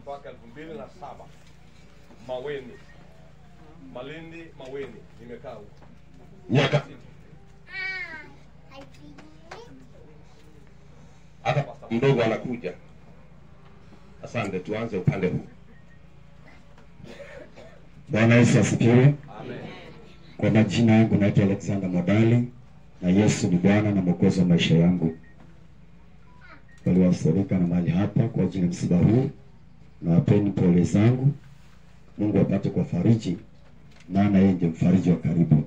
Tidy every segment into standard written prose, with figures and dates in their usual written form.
mpaka 2007 Maweni. Malindi Maweni nimekaa huko. Miaka hata mdogo anakuja. Asante, tuanze upande huu. Bwana Yesu asifiwe. Amen. Kwa majina yangu naitwa Alexander Modali na Yesu ni Bwana na Mwokozi wa maisha yangu. Waliwasorika na mahali hapa kwa ajili ya msiba huu, na wapeni pole zangu. Mungu apate kwa fariji, maana yeye ndiye mfariji wa karibu.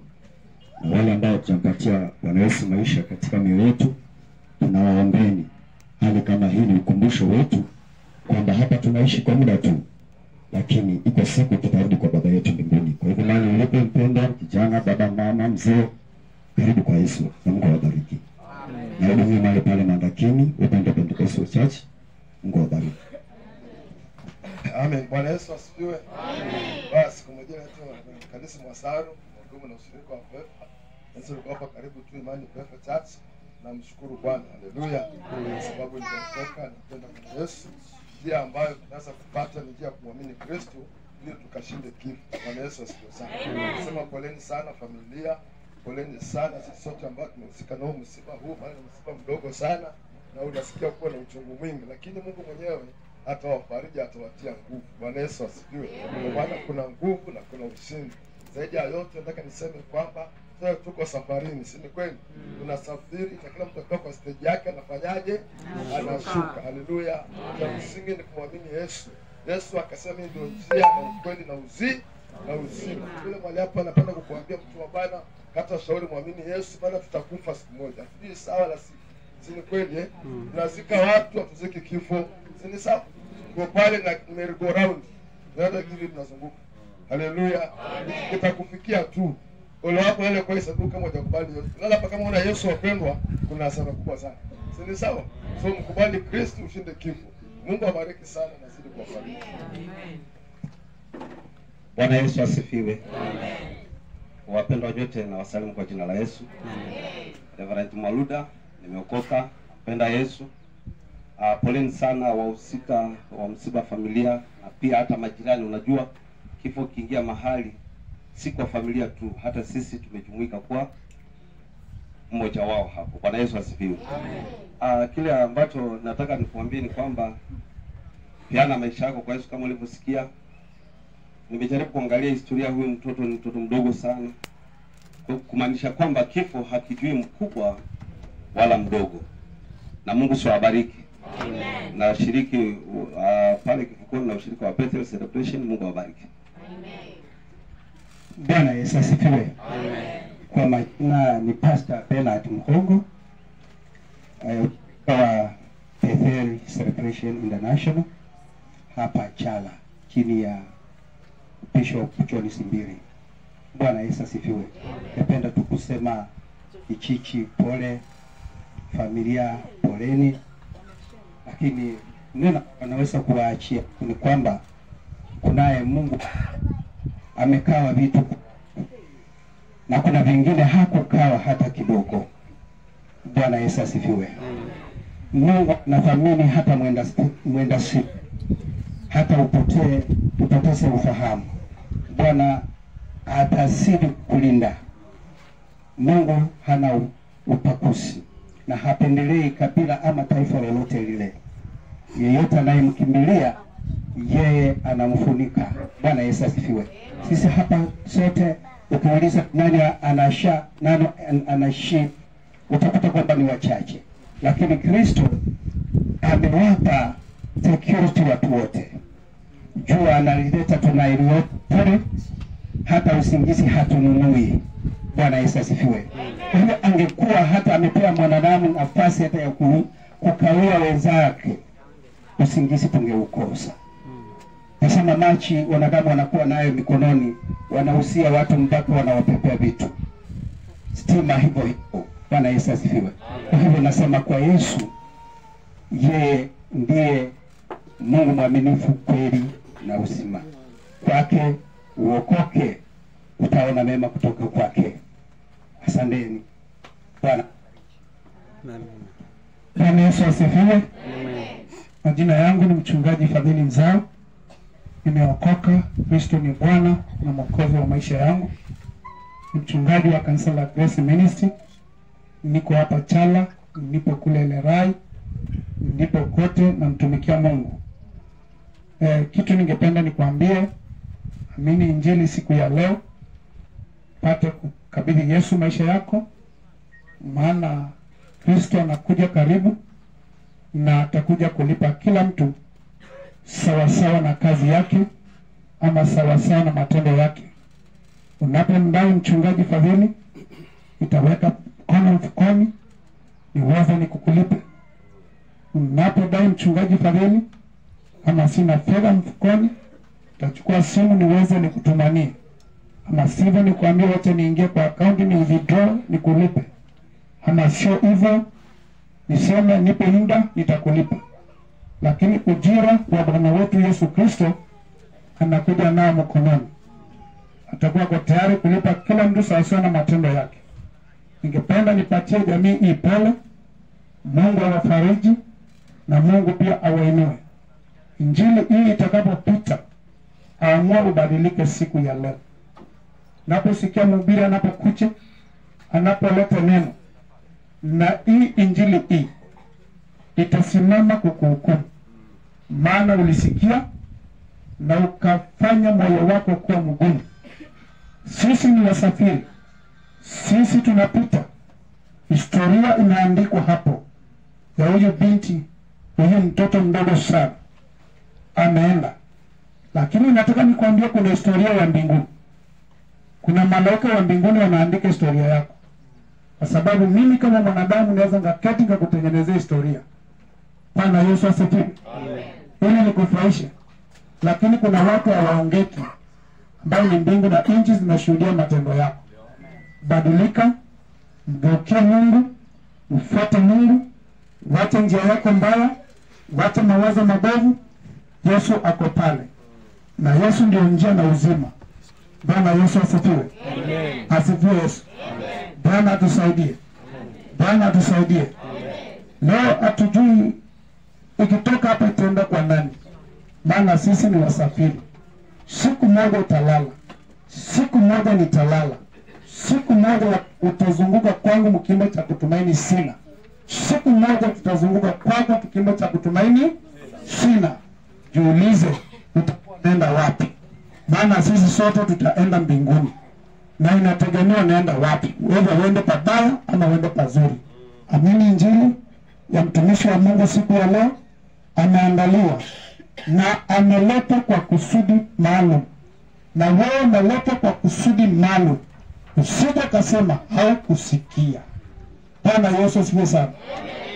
Na wale ambao tunampatia Bwana Yesu maisha katika mioyo yetu, tunawaombeni. Hali kama hii ni ukumbusho wetu kwamba hapa tunaishi kwa muda tu, lakini iko siku tutarudi kwa Baba yetu mbinguni. Kwa hivyo mali ulipo mpendwa, kijana, baba, mama, mzee, karibu kwa Yesu. Na Mungu awabariki. Na ndio mali pale Mandakini, upande Pentecostal Church. Mungu awabariki. Amen. Bwana Yesu asifiwe. Amen. Basi kwa majina yetu kanisa Mwasaru, mhudumu na ushirika wa PEFA. Yesu yuko hapa karibu tu Imani PEFA Church. Namshukuru Bwana. Haleluya. Kwa sababu nilitoka napenda kwa Yesu. Njia ambayo tunaweza kupata ni njia ya kumwamini Kristo ili tukashinde kifo. Bwana Yesu asifiwe sana. Nasema poleni sana familia. Poleni sana sisi sote ambao tumehusika na msiba huu, maana ni msiba mdogo sana na unasikia kuwa na uchungu mwingi, lakini Mungu mwenyewe atawafariji, atawatia nguvu. Bwana Yesu asifiwe. Bwana, kuna nguvu na kuna ushindi. Zaidi ya yote nataka niseme kwamba sasa tuko safarini, si ni kweli? Tunasafiri na kila mtu akiwa kwa stage yake anafanyaje? Anashuka. Haleluya. Na msingi ni kumwamini Yesu. Yesu akasema mimi ndio njia na ukweli na uzima. Kile mwali hapa anapenda kukuambia mtu wa Bwana, hata shauri muamini Yesu, bana tutakufa siku moja. Hii sawa la si ni kweli eh? Tunazika watu, hatuziki kifo. Si ni sawa? Kwa pale na merry go round. Ndio kile tunazunguka. Haleluya. Itakufikia tu. Ole wako ile kwa sababu kama hujakubali Yesu. Lala hapa kama una Yesu wapendwa, kuna hasara kubwa sana. Si ni sawa? So mkubali Kristo ushinde kifo. Mungu awabariki sana na zidi kuwafariji. Amen. Bwana Yesu asifiwe. Amen. Wapendwa wote na wasalimu kwa jina la Yesu. Amen. Reverend Maluda, nimeokoka, napenda Yesu. Poleni sana wahusika wa msiba, familia na pia hata majirani. Unajua kifo kiingia mahali si kwa familia tu, hata sisi tumejumuika kwa mmoja wao hapo. Bwana Yesu asifiwe. Amen. Kile ambacho nataka nikuambie ni kwamba peana maisha yako kwa Yesu kama ulivyosikia. Nimejaribu kuangalia historia, huyu mtoto ni mtoto mdogo sana, kumaanisha kwamba kifo hakijui mkubwa wala mdogo. Na Mungu siwabariki. Amen. Na shiriki pale kifukoni na ushirika wa birthday celebration, Mungu awabariki. Amen. Bwana Yesu asifiwe. Amen. Kwa majina ni Pastor Bernard Mkongo, kwa birthday celebration international hapa Chala chini ya Bishop John Simbiri. Bwana Yesu asifiwe. Napenda tu kusema Ichichi pole, familia poleni, lakini neno anaweza kuwaachia ni kwamba kunaye Mungu amekawa vitu na kuna vingine hakukawa hata kidogo. Bwana Yesu asifiwe. Mungu anathamini hata mwenda si hata upoteze ufahamu. Bwana atazidi kulinda. Mungu hana upakusi na hapendelei kabila ama taifa lolote lile. Yeyote anayemkimbilia yeye anamfunika. Bwana Yesu asifiwe. Sisi hapa sote ukiuliza nani anashi utakuta kwamba ni wachache, lakini Kristo amewapa security watu wote. Jua analileta tunailiotari, hata usingizi hatununui. Bwana Yesu asifiwe. Kwa hiyo angekuwa hata amepea mwanadamu nafasi hata ya kukawia wenzake, usingizi tungeukosa. Nasema machi wanadamu wanakuwa nayo mikononi, wanahusia watu mpaka wanawapepea vitu. Stima hivyo hivyo. Bwana Yesu asifiwe. Kwa hivyo nasema kwa Yesu, yeye ndiye Mungu mwaminifu kweli na uzima. Kwake uokoke, utaona mema kutoka kwake. Asanteni. Bwana. Bwana Yesu asifiwe. Majina yangu ni mchungaji Fadhili Nzao. Nimeokoka, Kristo ni Bwana na Mwokozi wa maisha yangu. Ni mchungaji wa kanisa la Grace Ministry. Niko hapa Chala, nipo kule Lerai, nipo kote na mtumikia Mungu. Kitu ningependa nikwambie, amini injili siku ya leo, pate kukabidhi Yesu maisha yako, maana Kristo anakuja karibu na atakuja kulipa kila mtu sawa sawa na kazi yake ama sawa sawa na matendo yake. Unapomdai mchungaji Fadhili, itaweka mkono mfukoni niweze nikukulipe. Unapodai mchungaji Fadhili, ama sina fedha mfukoni, utachukua simu niweze nikutumanie. Ama sivyo nikwambie wacha niingie kwa akaunti ni withdraw nikulipe. Ama sio hivyo niseme nipe muda nitakulipa. Lakini ujira wa Bwana wetu Yesu Kristo anakuja nao mkononi. Atakuwa kwa tayari kulipa kila mtu sawa na matendo yake. Ningependa nipatie jamii hii pole. Mungu awafariji na Mungu pia awainue. Injili hii itakapopita, aamua ubadilike siku ya leo. Naposikia mhubiri anapokuja, anapoleta neno, na hii injili hii itasimama kukuhukumu. Maana ulisikia na ukafanya moyo wako kuwa mgumu. Sisi ni wasafiri, sisi tunapita. Historia inaandikwa hapo ya huyu binti, huyu mtoto mdogo sana ameenda. Lakini nataka nikwambie kuna historia ya mbinguni. Kuna malaika wa mbinguni wanaandika historia yako. Kwa sababu mimi kama mwanadamu naweza ngaketi kutengenezea historia. Bwana Yesu asifiwe. Amen. Ili nikufurahishe. Lakini kuna watu hawaongeki, ambao ni mbingu na nchi zinashuhudia matendo yako. Badilika, mgeukie Mungu, mfuate Mungu, wacha njia yako mbaya, wacha mawazo mabovu. Yesu ako pale. Na Yesu ndio njia na uzima. Bwana Yesu asifiwe. Amen. Asifiwe Yesu. Amen. Bwana atusaidie. Bwana atusaidie. Leo hatujui ukitoka hapa itaenda kwa nani. Maana sisi ni wasafiri. Siku moja utalala. Siku moja nitalala. Siku moja utazunguka kwangu mkimbo cha kutumaini sina. Siku moja tutazunguka kwako kikimbo cha kutumaini sina. Jiulize utaenda wapi? Maana sisi sote tutaenda mbinguni. Na inategemea unaenda wapi. Wewe uende pabaya ama uende pazuri. Amini injili ya mtumishi wa Mungu siku ya leo ameandaliwa na ameletwa kwa kusudi maalum. Na wewe umeletwa kwa kusudi maalum. Usije kasema haukusikia. Bwana Yesu asifiwe sana.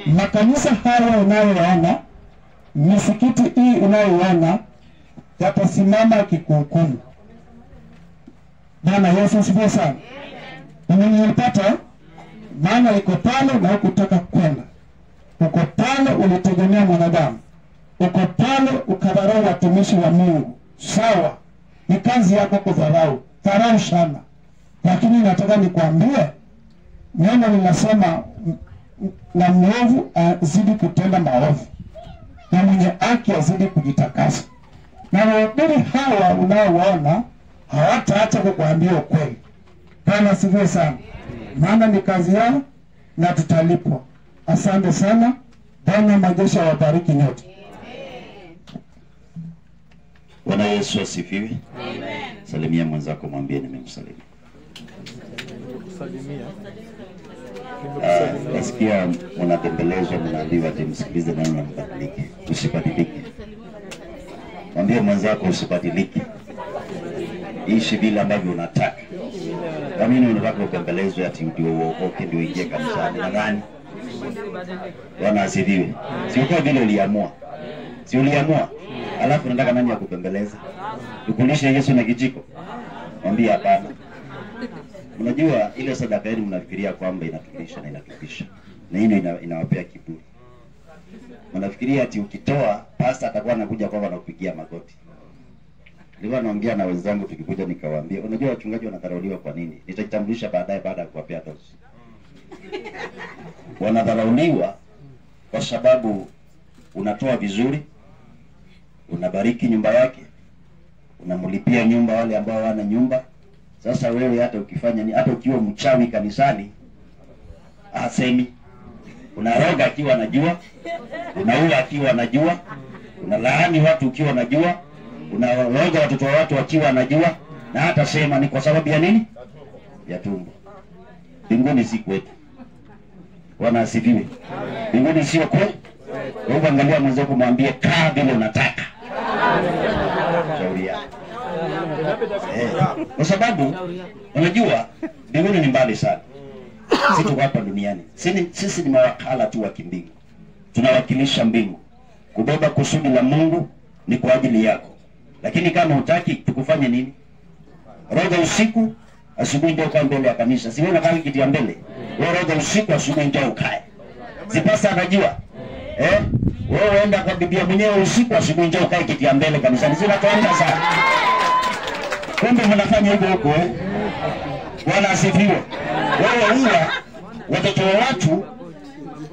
Makanisa haya unayoyaona, misikiti hii unayoiona, yatasimama kikuhukumu. Bwana Yesu asifiwe sana. Umenipata? Maana iko pale na hukutaka kwenda. Uko pale ulitegemea mwanadamu. Uko pale ukadharau watumishi wa Mungu. Sawa. Ni kazi yako kudharau. Dharau sana. Lakini nataka nikwambie, neno linasema na mwovu azidi kutenda maovu, na mwenye haki azidi kujitakasa. Na wahubiri hawa unaowaona hawataacha kukuambia ukweli. Bwana asifiwe sana. Maana ni kazi yao na tutalipwa. Asante sana. Bwana majeshi awabariki nyote. Bwana Yesu asifiwe. Amen. Salimia mwenzako, mwambie nimemsalimia. Nasikia mnatembelezwa, mnaambiwa msikilize neno na mbadilike. Usibadilike. Mwambie mwenzako usibadilike. Ishi vile ambavyo unataka. Kwa nini unataka upembelezwe ati ndio uokoke ndio uingie kanisani? Na nani? Bwana asifiwe. Sio kwa vile uliamua. Si uliamua? Alafu unataka nani akupembeleze? Ukulishe Yesu na kijiko? Mwambie hapana. Unajua ile sadaka yenu mnafikiria kwamba inatulisha na inatulisha. Na hiyo inawapea kiburi. Mnafikiria ati ukitoa pasta atakuwa anakuja kwamba anakupigia magoti. Nilikuwa naongea na wenzangu tukikuja nikawaambia, unajua wachungaji wanadharauliwa kwa nini? Nitajitambulisha baadaye baada ya kuwapea dosi. Wanadharauliwa kwa sababu unatoa vizuri, unabariki nyumba yake, unamlipia nyumba wale ambao hawana nyumba. Sasa wewe hata ukifanya ni hata ukiwa mchawi kanisani asemi, unaroga akiwa anajua, unaua akiwa anajua, unalaani watu ukiwa anajua, unaroga watoto wa watu wakiwa anajua, na hata sema ni kwa sababu ya nini? Ya tumbo. Mbinguni si kwetu. Bwana asifiwe. Mbinguni sio kwetu. Wewe angalia mwenzako, mwambie kaa vile unataka. Shauri yako. Kwa sababu unajua mbinguni ni mbali sana. Sisi tuko hapa duniani. Sisi ni mawakala tu wa kimbingu. Tunawakilisha mbingu. Kubeba kusudi la Mungu ni kwa ajili yako. Lakini kama hutaki tukufanye nini? Roga usiku, asubuhi ndio ukae mbele ya kanisa. Si wewe unakaa kiti ya mbele. Wewe roga usiku, asubuhi ndio ukae. Si pasta anajua? Wewe enda kwa bibia mwenyewe usiku, asubuhi ndio ukae kiti ya mbele kanisani. Sina kawaida sana. Kumbe mnafanya hivyo huko Bwana asifiwe. Wewe unga watoto wa watu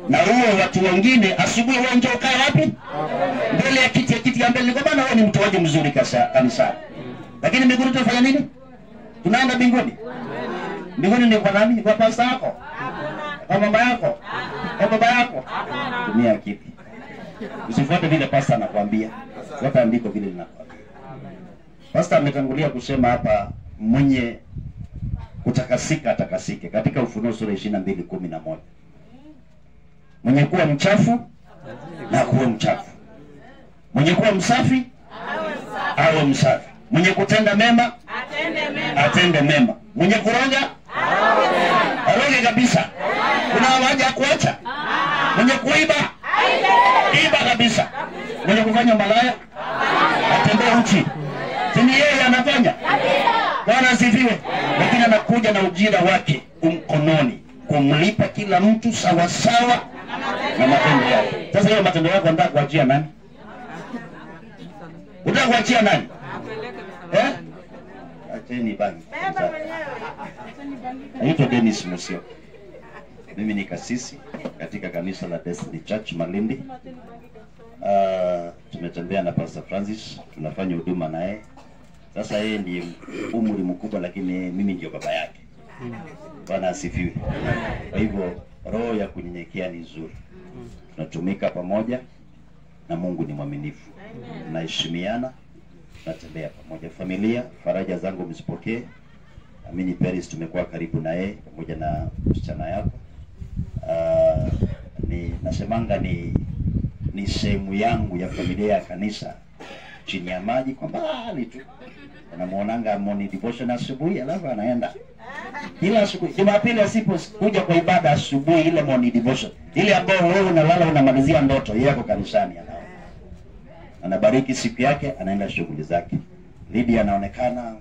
na wewe watu wengine, asubuhi wewe ndio ukae wapi? Mbele ya kiti ya mbele. Kwa maana wewe ni mtoaji mzuri kanisani. Lakini mbinguni tunafanya nini? Tunaenda mbinguni. Mbinguni ni kwa nani? Kwa pasta yako? Kwa mama yako? Kwa baba yako? Tumia kipi? Usifuate vile pasta anakuambia. Fuata andiko vile linakuambia. Pasta ametangulia kusema hapa, mwenye kutakasika atakasike, katika Ufunuo sura 22:11. Mwenye kuwa mchafu na kuwa mchafu. Mwenye kuwa msafi awe msafi. Mwenye kutenda mema atende mema. Mwenye kuroga aroge kabisa. Kuna haja kuacha. Mwenye kuiba iba kabisa. Mwenye kufanya malaya atembee uchi. Sini yeye anafanya. Bwana asifiwe. Lakini anakuja na ujira wake mkononi, kumlipa kila mtu sawa sawa na matendo yake. Sasa hiyo matendo yako unataka kuachia nani? Unataka kuachia nani? Acheni bangi. Naitwa Dennis Musio. Mimi ni kasisi katika kanisa la Destiny Church Malindi. Tumetembea na Pastor Francis, tunafanya huduma naye. Sasa yeye ndiye umri mkubwa, lakini mimi ndio baba yake. Bwana asifiwe. Kwa hivyo roho ya kunyenyekea ni nzuri. Tunatumika pamoja na Mungu ni mwaminifu. Tunaheshimiana, tunatembea pamoja. Familia, faraja zangu msipokee. Amini Paris tumekuwa karibu na yeye pamoja na msichana yako. Nasemanga ni sehemu yangu ya familia ya kanisa chini ya maji kwa mbali tu. Anamuonanga morning devotion asubuhi, alafu anaenda. Kila asubuhi, Jumapili asipokuja kwa ibada asubuhi, ile morning devotion, ile ambayo wewe unalala unamalizia ndoto yako kanisani, anabariki siku yake, anaenda shughuli zake. Lydia anaonekana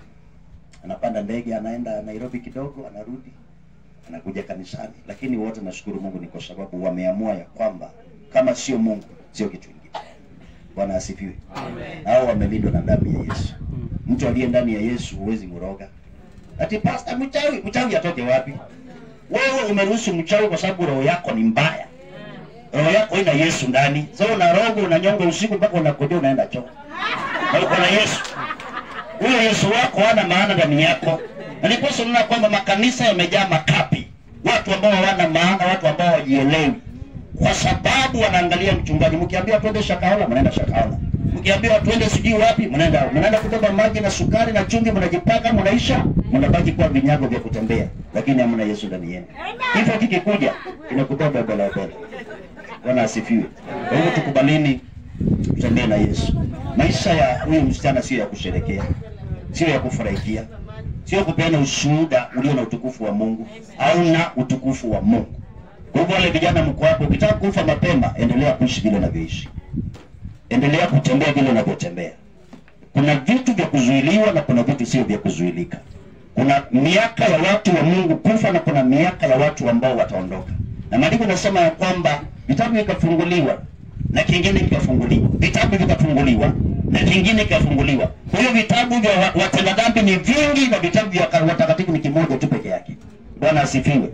anapanda ndege, anaenda Nairobi kidogo, anarudi, anakuja kanisani. Lakini wote nashukuru Mungu ni kwa sababu wameamua ya kwamba kama sio Mungu sio kitu kingine. Bwana asifiwe. Amen. Hao wamelindwa na damu ya Yesu. Mtu aliye ndani ya Yesu huwezi mroga. Ati pastor mchawi atoke wapi? Wewe umeruhusu mchawi kwa sababu roho yako ni mbaya. Roho yako ina Yesu ndani. Sasa unaroga, unanyonga usiku mpaka unakodia unaenda choo. Na uko na Yesu. Huyo Yesu wako hana maana ndani yako. Na ndipo unaona kwamba makanisa yamejaa makapi. Watu ambao hawana maana, watu ambao hawajielewi. Kwa sababu wanaangalia mchungaji. Mkiambia twende Shakahola, mnaenda Shakahola. Mkiambia twende sijui wapi, mnaenda kubeba maji na sukari na chumvi, mnajipaka, mnaisha, mnabaki kwa vinyago vya kutembea, lakini hamna Yesu ndani yenu. Hivyo kikikuja inakubeba bala bala. Bwana asifiwe. Kwa hivyo tukubalini tutembee na Yesu. Maisha ya huyu msichana sio ya kusherekea, sio ya kufurahikia, sio kupeana ushuhuda ulio na utukufu wa Mungu au na utukufu wa Mungu. Kwa hivyo wale vijana mko hapo, ukitaka kufa mapema, endelea kuishi vile unavyoishi. Endelea kutembea vile unavyotembea. Kuna vitu vya kuzuiliwa na kuna vitu sio vya kuzuilika. Kuna miaka ya watu wa Mungu kufa na kuna miaka ya watu ambao wataondoka. Na maandiko yanasema ya kwamba vitabu vikafunguliwa na kingine kikafunguliwa. Vitabu vikafunguliwa na kingine kikafunguliwa. Kwa hiyo vitabu vya watenda dhambi ni vingi na vitabu vya watakatifu ni kimoja tu peke yake. Bwana asifiwe. Amen.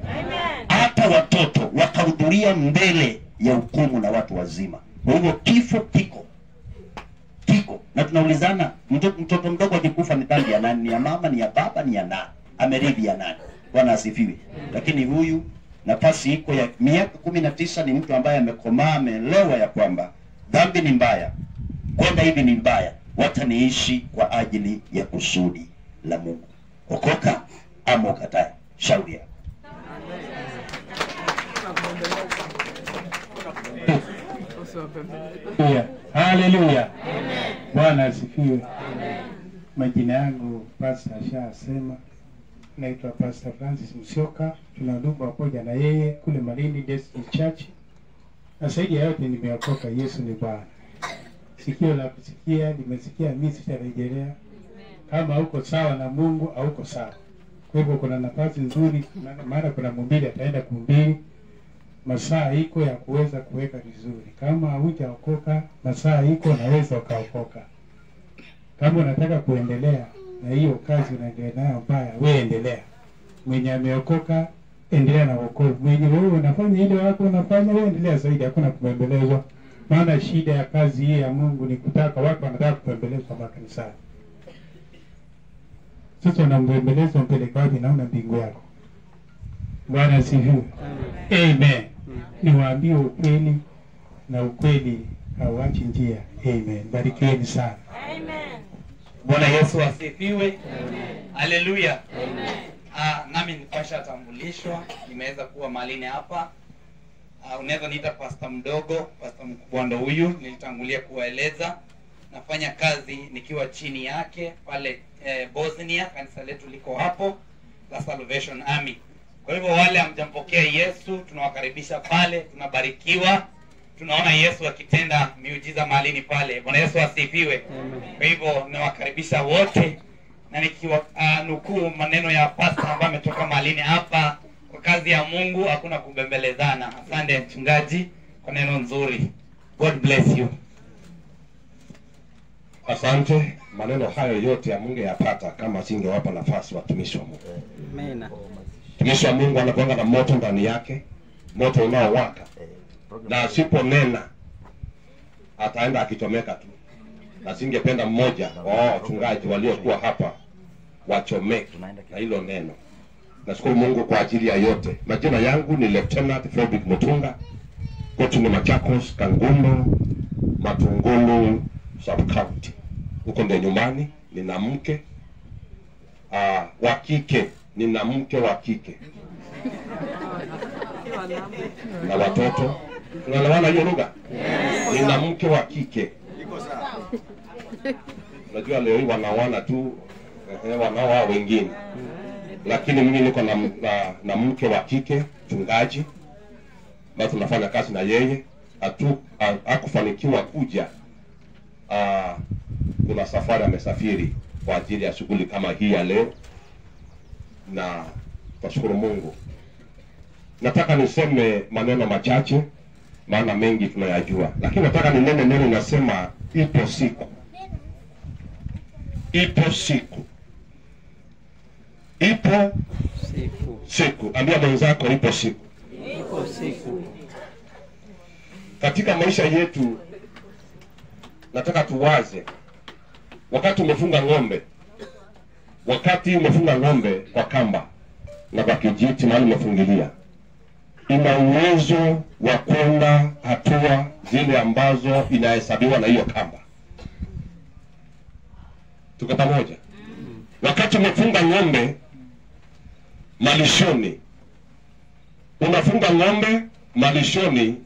Hata watoto wakahudhuria mbele ya hukumu na watu wazima. Kwa hivyo kifo kiko na tunaulizana, mtoto mdogo akikufa ni dhambi ya nani? Ni ya mama, ni ya baba, ni ya nani? Amerithi ya nani? Bwana asifiwe. Lakini huyu nafasi iko ya miaka 19, ni mtu ambaye amekomaa, ameelewa ya kwamba dhambi ni mbaya, kwenda hivi ni mbaya, wacha niishi kwa ajili ya kusudi la Mungu. Okoka ama ukatae, shauri yako. Haleluya. Bwana asifiwe. Majina yangu Pastor ashasema, naitwa Pastor Francis Musyoka, tunahudumu pamoja na yeye kule Malindi Destiny Church. Na zaidi ya yote nimeokoka, Yesu ni Bwana. Sikio la kusikia nimesikia, mimi sitarejelea. Kama uko sawa na Mungu au uko sawa. Kwa hivyo kuna nafasi nzuri, maana kuna mhubiri ataenda kuhubiri, masaa iko ya kuweza kuweka vizuri. Kama hujaokoka, masaa iko naweza ukaokoka. Kama unataka kuendelea na hiyo kazi unaendelea nayo mbaya, wewe endelea. Mwenye ameokoka endelea na wokovu. Mwenye wewe unafanya ile wako unafanya, wewe endelea zaidi, hakuna kubembelezwa. Maana shida ya kazi hii ya Mungu ni kutaka watu wanataka kubembelezwa makanisani. Sasa unambembeleza mpeleka wapi na una mbingu yako? Bwana asifiwe. Amen. Niwaambie ukweli na ukweli hauachi njia. Amen. Barikiweni sana. Amen. Bwana Yesu asifiwe. Haleluya. Amen. Nami nipasha tambulishwa, nimeweza kuwa malini hapa. Unaweza niita pastor mdogo, pastor mkubwa ndo huyu, nilitangulia kuwaeleza. Nafanya kazi nikiwa chini yake pale Bosnia, kanisa letu liko hapo la Salvation Army. Kwa hivyo wale hamjampokea Yesu, tunawakaribisha pale, tunabarikiwa. Tunaona Yesu akitenda miujiza malini pale. Bwana Yesu asifiwe. Kwa hivyo nawakaribisha wote, na nikiwa nukuu maneno ya pastor ambaye ametoka malini hapa, kwa kazi ya Mungu hakuna kubembelezana. Asante mchungaji kwa neno nzuri. God bless you. Asante. Maneno hayo yote ya Mungu yapata kama singewapa nafasi watumishi wa Mungu. Amen. Mtumishi wa Mungu anakuanga na moto ndani yake, moto unaowaka, na asiponena ataenda akichomeka tu. Na singependa mmoja wa wachungaji waliokuwa hapa wachomeke na hilo neno. Nashukuru Mungu kwa ajili ya yote. Majina yangu ni Lieutenant Fredrick Mutunga, kwetu ni Machakos, Kangundo, Matungulu Sub County. Huko ndio nyumbani. Nina mke wa kike, nina mke wa kike na watoto. Tunaelewana hiyo lugha? Nina mke wa kike. Unajua leo hii wanaoana tu wanaoa wengine, lakini mimi niko na mke wa kike mchungaji, na tunafanya kazi na yeye. Hakufanikiwa kuja, kuna safari amesafiri kwa ajili ya shughuli kama hii ya leo, na tunashukuru Mungu. Nataka niseme maneno machache, maana mengi tunayajua, lakini nataka ninene neno nasema ipo siku. Ipo siku. Ipo siku. Ambia mwenzako ipo siku. Ipo siku. Katika maisha yetu nataka tuwaze, wakati umefunga ng'ombe, wakati umefunga ng'ombe kwa kamba na kwa kijiti mahali umefungilia, ina uwezo wa kwenda hatua zile ambazo inahesabiwa na hiyo kamba. Tuko pamoja? Wakati umefunga ng'ombe malishoni, unafunga ng'ombe malishoni